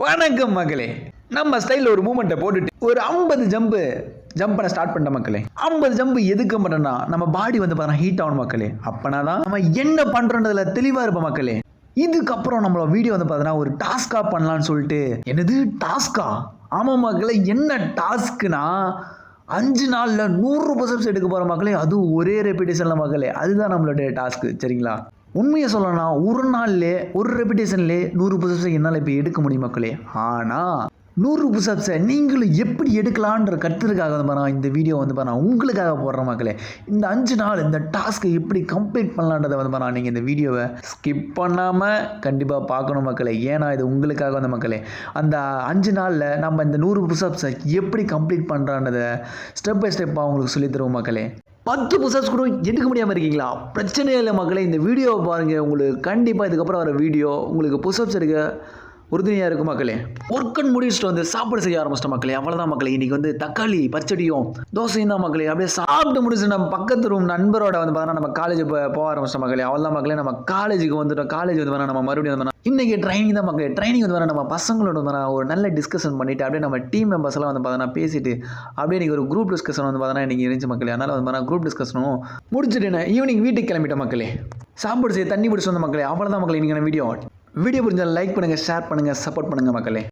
வணக்கம் மக்களே. நம்ம ஸ்டைலில் ஒரு மூமெண்ட்டை போட்டுட்டு ஒரு 50 ஜம்ப் பண்ண ஸ்டார்ட் பண்ணிட்ட மக்களே. 50 ஜம்ப் எதுக்கு பண்ணனா நம்ம பாடி வந்து பார்த்தா ஹீட் ஆகணும் மக்களே. அப்பனா தான் நம்ம என்ன பண்ணுறதுல தெளிவாக இருப்போம் மக்களே. இதுக்கப்புறம் நம்மளோட வீடியோ வந்து பார்த்தோன்னா ஒரு டாஸ்காக பண்ணலான்னு சொல்லிட்டு. என்னது டாஸ்கா? ஆமாம் மக்களே, என்ன டாஸ்க்குனா 5 நாளில் 100 புஷப்ஸ் எடுக்க போகிற மக்களே. அதுவும் ஒரே ரெப்பிட்டேஷனில் மக்களே. அதுதான் நம்மளுடைய டாஸ்க்கு, சரிங்களா? உண்மையை சொல்லணும்னா ஒரு நாள்லே ஒரு ரெப்பிட்டேஷன்லே 100 புஷப்ஸை என்னால் இப்போ எடுக்க முடியும் மக்களே. ஆனால் 100 புஷப்ஸை நீங்களும் எப்படி எடுக்கலான்ற கற்றுக்காக வந்து பாருங்க இந்த வீடியோ வந்து பாருங்க உங்களுக்காக போடுற மக்களே. இந்த 5 நாள் இந்த டாஸ்க்கை எப்படி கம்ப்ளீட் பண்ணலான்றதை வந்து பாருங்க நீங்கள் இந்த வீடியோவை ஸ்கிப் பண்ணாமல் கண்டிப்பாக பார்க்கணும் மக்களே. ஏன்னா இது உங்களுக்காக வந்த மக்களே. அந்த 5 நாளில் நம்ம இந்த 100 புஷப்ஸை எப்படி கம்ப்ளீட் பண்ணுறான்றதை ஸ்டெப் பை ஸ்டெப்பாக உங்களுக்கு சொல்லித் தருவோம் மக்களே. 10 புஷப்ஸ் கூட எடுக்க முடியாமல் இருக்கீங்களா? பிரச்சனையே இல்லை மக்களே. இந்த வீடியோவை பாருங்கள், உங்களுக்கு கண்டிப்பாக இதுக்கப்புறம் வர வீடியோ உங்களுக்கு புஷப்ஸ் எடுக்க உறுதுணையாக இருக்கும் மக்களே. ஒர்க் அவுட் முடிச்சுட்டு வந்து சாப்பாடு செய்ய ஆரம்பிச்சிட்ட மக்களே. அவ்வளோதான் மக்களே. இன்றைக்கி வந்து தக்காளி பச்சடியும் தோசையும் தான் மக்களே. அப்படியே சாப்பிட்டு முடிச்சு நம்ம பக்கத்து ரூம் நண்பரோட வந்து பார்த்தோன்னா நம்ம காலேஜ் போக ஆரம்பிச்சிட்ட மக்களே. அவ்வளோதான் மக்களே. நம்ம காலேஜுக்கு வந்துட்டோம். காலேஜ் வந்து வேணா நம்ம மறுபடியும் வந்து இன்றைக்கி ட்ரைனிங் தான் மக்களே. ட்ரைனிங் வந்து வேணா நம்ம பசங்களோட வந்து ஒரு நல்ல டிஸ்கஷன் பண்ணிவிட்டு அப்படியே நம்ம டீம் மெம்பர்ஸ் எல்லாம் வந்து பார்த்தோன்னா பேசிட்டு அப்படியே இன்றைக்கி ஒரு குரூப் டிஸ்கஷன் வந்து பார்த்தோன்னா இன்றைக்கி இருந்துச்சு மக்களே. அதனால் வந்து பார்த்தா குரூப் டிஸ்கஷனும் முடிச்சுட்டு என்ன ஈவினிங் வீட்டுக்கு கிளம்பிட்ட மக்களே. சாப்பாடு செய்ய தண்ணி பிடிச்சி வந்த மக்களே. அவ்வளோதான் மக்களே. இன்றைக்கி வீடியோ புரிஞ்சால் லைக் பண்ணுங்கள், ஷேர் பண்ணுங்கள், சப்போர்ட் பண்ணுங்கள் மக்களே.